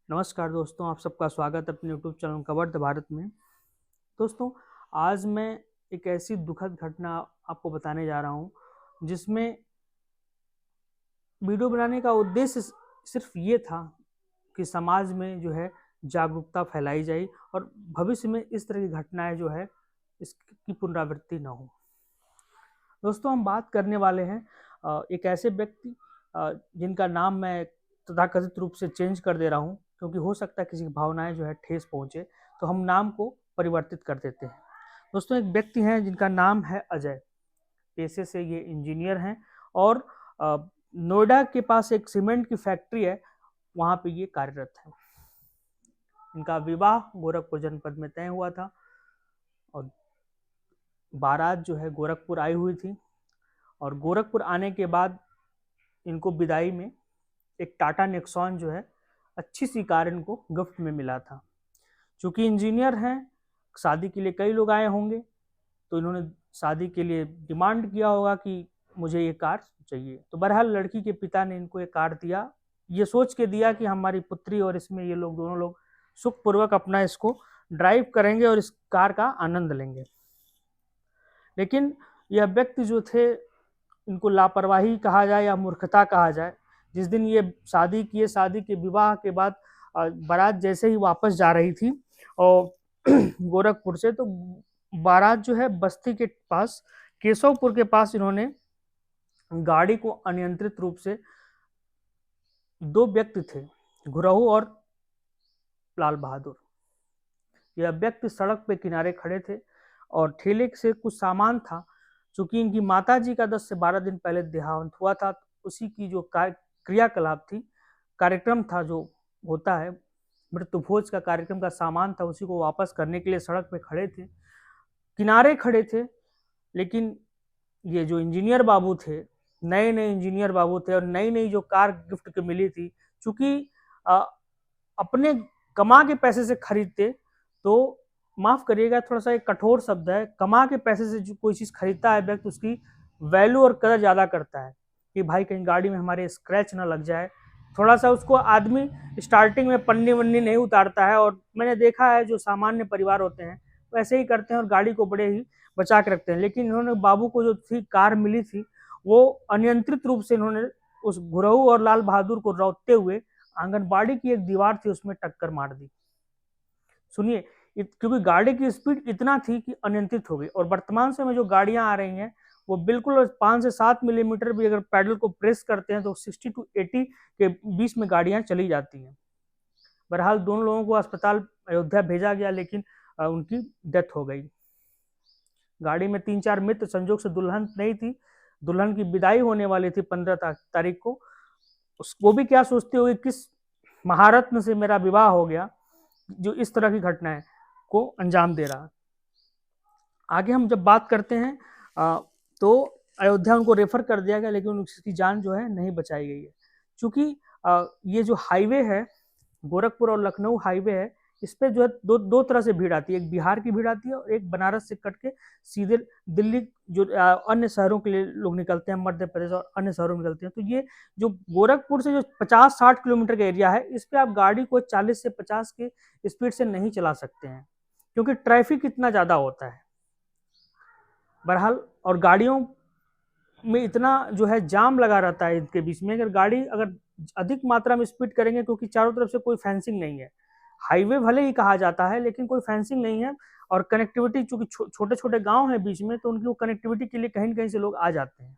नमस्कार दोस्तों, आप सबका स्वागत है अपने YouTube channel cover the Bharat में। दोस्तों, आज मैं एक ऐसी दुखद घटना आपको बताने जा रहा हूँ जिसमें वीडियो बनाने का उद्देश्य सिर्फ ये था कि समाज में जो है जागरूकता फैलाई जाए और भविष्य में इस तरह की घटनाएं जो है इसकी पुनरावृत्ति न हो। दोस्तों, हम बात करने वाले हैं एक ऐसे व्यक्ति जिनका नाम मैं तथाकथित रूप से चेंज कर दे रहा हूँ, क्योंकि हो सकता है किसी की भावनाएं जो है ठेस पहुंचे, तो हम नाम को परिवर्तित कर देते हैं। दोस्तों, एक व्यक्ति हैं जिनका नाम है अजय। पेशे से ये इंजीनियर हैं और नोएडा के पास एक सीमेंट की फैक्ट्री है, वहाँ पे ये कार्यरत है। इनका विवाह गोरखपुर जनपद में तय हुआ था और बारात जो है गोरखपुर आई हुई थी। और गोरखपुर आने के बाद इनको विदाई में एक टाटा नेक्सॉन जो है अच्छी सी कार इनको गिफ्ट में मिला था। चूंकि इंजीनियर हैं, शादी के लिए कई लोग आए होंगे, तो इन्होंने शादी के लिए डिमांड किया होगा कि मुझे ये कार चाहिए। तो बहरहाल लड़की के पिता ने इनको ये कार दिया, ये सोच के दिया कि हमारी पुत्री और इसमें ये लोग दोनों लोग सुखपूर्वक अपना इसको ड्राइव करेंगे और इस कार का आनंद लेंगे। लेकिन यह व्यक्ति जो थे, इनको लापरवाही कहा जाए या मूर्खता कहा जाए, जिस दिन ये शादी किए, शादी के विवाह के बाद बारात जैसे ही वापस जा रही थी और गोरखपुर से, तो बारात जो है बस्ती के पास केशवपुर के पास इन्होंने गाड़ी को अनियंत्रित रूप से, दो व्यक्ति थे, गुरहु और लाल बहादुर। यह व्यक्ति सड़क पे किनारे खड़े थे और ठेले से कुछ सामान था। चूंकि इनकी माताजी का 10 से 12 दिन पहले देहांत हुआ था, उसी की जो क्रियाकलाप थी, कार्यक्रम था जो होता है मृत्यु भोज का कार्यक्रम का सामान था, उसी को वापस करने के लिए सड़क पे खड़े थे, किनारे खड़े थे। लेकिन ये जो इंजीनियर बाबू थे, नए नए इंजीनियर बाबू थे और नई नई जो कार गिफ्ट के मिली थी, चूंकि अपने कमा के पैसे से खरीदते, तो माफ करिएगा थोड़ा सा एक कठोर शब्द है, कमा के पैसे से जो कोई चीज खरीदता है व्यक्ति, उसकी वैल्यू और कदर ज्यादा करता है कि भाई कहीं गाड़ी में हमारे स्क्रैच ना लग जाए। थोड़ा सा उसको आदमी स्टार्टिंग में पन्नी वन्नी नहीं उतारता है, और मैंने देखा है जो सामान्य परिवार होते हैं वैसे ही करते हैं और गाड़ी को बड़े ही बचा के रखते हैं। लेकिन इन्होंने बाबू को जो थी कार मिली थी, वो अनियंत्रित रूप से इन्होंने उस गुरहु और लाल बहादुर को रौंदते हुए आंगनबाड़ी की एक दीवार थी उसमें टक्कर मार दी। सुनिए, क्योंकि गाड़ी की स्पीड इतना थी कि अनियंत्रित हो गई। और वर्तमान समय में जो गाड़ियां आ रही हैं, वो बिल्कुल 5 से 7 मिलीमीटर भी अगर पैडल को प्रेस करते हैं तो 60 to 80 के बीच में गाड़ियां चली जाती हैं। बहरहाल दोनों लोगों को अस्पताल अयोध्या भेजा गया, लेकिन उनकी डेथ हो गई। गाड़ी में 3-4 मित्र, संजोग से दुल्हन नहीं थी, दुल्हन की विदाई होने वाली थी 15 तारीख को। वो भी क्या सोचती होगी, किस महारत्न से मेरा विवाह हो गया जो इस तरह की घटनाएं को अंजाम दे रहा। आगे हम जब बात करते हैं तो अयोध्या उनको रेफर कर दिया गया, लेकिन उसकी जान जो है नहीं बचाई गई है। चूंकि ये जो हाईवे है, गोरखपुर और लखनऊ हाईवे है, इस पे जो है दो तरह से भीड़ आती है। एक बिहार की भीड़ आती है और एक बनारस से कट के सीधे दिल्ली जो अन्य शहरों के लिए लोग निकलते हैं, मध्य प्रदेश और अन्य शहरों में निकलते हैं। तो ये जो गोरखपुर से जो 50-60 किलोमीटर का एरिया है, इस पे आप गाड़ी को 40 से 50 के स्पीड से नहीं चला सकते हैं, क्योंकि ट्रैफिक इतना ज्यादा होता है। बहरहाल, और गाड़ियों में इतना जो है जाम लगा रहता है इनके बीच में, अगर गाड़ी अगर अधिक मात्रा में स्पीड करेंगे, क्योंकि चारों तरफ से कोई फेंसिंग नहीं है, हाईवे भले ही कहा जाता है लेकिन कोई फेंसिंग नहीं है, और कनेक्टिविटी चूंकि छोटे छोटे गांव हैं बीच में, तो उनकी कनेक्टिविटी के लिए कहीं न कहीं से लोग आ जाते हैं।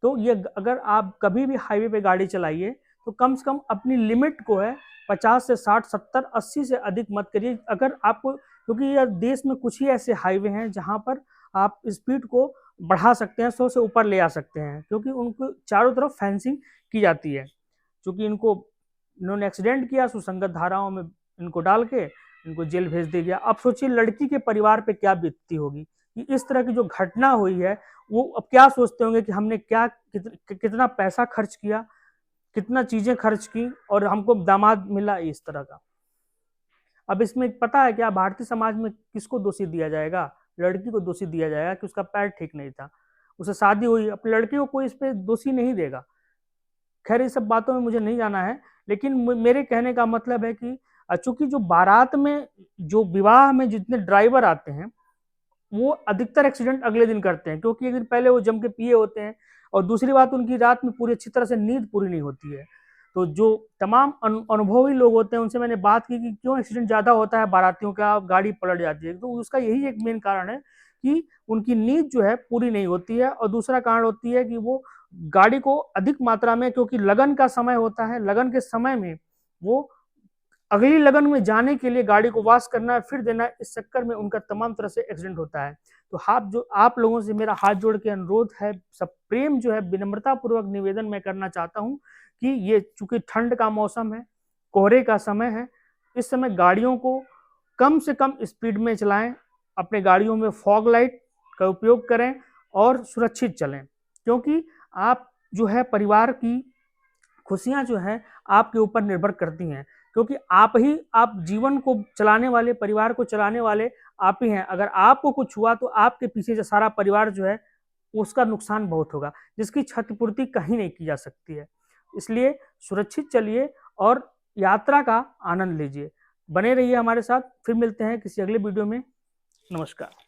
तो ये अगर आप कभी भी हाईवे पे गाड़ी चलाइए, तो कम से कम अपनी लिमिट को है 50 से 60, 70, 80 से अधिक मत करिए। अगर आपको, क्योंकि यह देश में कुछ ही ऐसे हाईवे हैं जहां पर आप स्पीड को बढ़ा सकते हैं, 100 से ऊपर ले आ सकते हैं, क्योंकि उनको चारों तरफ फेंसिंग की जाती है। क्योंकि इन्होंने एक्सीडेंट किया, सुसंगत धाराओं में इनको डाल के इनको जेल भेज दिया गया। अब सोचिए लड़की के परिवार पे क्या बीतती होगी कि इस तरह की जो घटना हुई है, वो अब क्या सोचते होंगे कि हमने कितना पैसा खर्च किया, कितना चीजें खर्च की, और हमको दामाद मिला इस तरह का। अब इसमें पता है क्या, भारतीय समाज में किसको दोषी दिया जाएगा? लड़की को दोषी दिया जाएगा कि उसका पैर ठीक नहीं था, उसे शादी हुई। अब लड़की को कोई इस पे दोषी नहीं देगा। खैर, ये सब बातों में मुझे नहीं जाना है, लेकिन मेरे कहने का मतलब है कि चूंकि जो बारात में, जो विवाह में जितने ड्राइवर आते हैं वो अधिकतर एक्सीडेंट अगले दिन करते हैं, क्योंकि एक दिन पहले वो जम के पिए होते हैं, और दूसरी बात उनकी रात में पूरी अच्छी तरह से नींद पूरी नहीं होती है। तो जो तमाम अनुभवी लोग होते हैं उनसे मैंने बात की कि क्यों एक्सीडेंट ज़्यादा होता है बारातियों का, गाड़ी पलट जाती है, तो उसका यही एक मेन कारण है कि उनकी नींद जो है पूरी नहीं होती है। और दूसरा कारण होती है कि वो गाड़ी को अधिक मात्रा में, क्योंकि लगन का समय होता है, लगन के समय में वो अगली लगन में जाने के लिए गाड़ी को वॉश करना है, फिर देना है, इस चक्कर में उनका तमाम तरह से एक्सीडेंट होता है। तो आप लोगों से मेरा हाथ जोड़ के अनुरोध है, सब प्रेम जो है, विनम्रता पूर्वक निवेदन मैं करना चाहता हूँ कि ये चूंकि ठंड का मौसम है, कोहरे का समय है, इस समय गाड़ियों को कम से कम स्पीड में चलाएं, अपने गाड़ियों में फॉग लाइट का उपयोग करें और सुरक्षित चलें, क्योंकि आप जो है परिवार की खुशियां जो है आपके ऊपर निर्भर करती हैं, क्योंकि आप जीवन को चलाने वाले, परिवार को चलाने वाले आप ही हैं। अगर आपको कुछ हुआ तो आपके पीछे जो सारा परिवार जो है उसका नुकसान बहुत होगा, जिसकी क्षतिपूर्ति कहीं नहीं की जा सकती है। इसलिए सुरक्षित चलिए और यात्रा का आनंद लीजिए। बने रहिए हमारे साथ, फिर मिलते हैं किसी अगले वीडियो में। नमस्कार।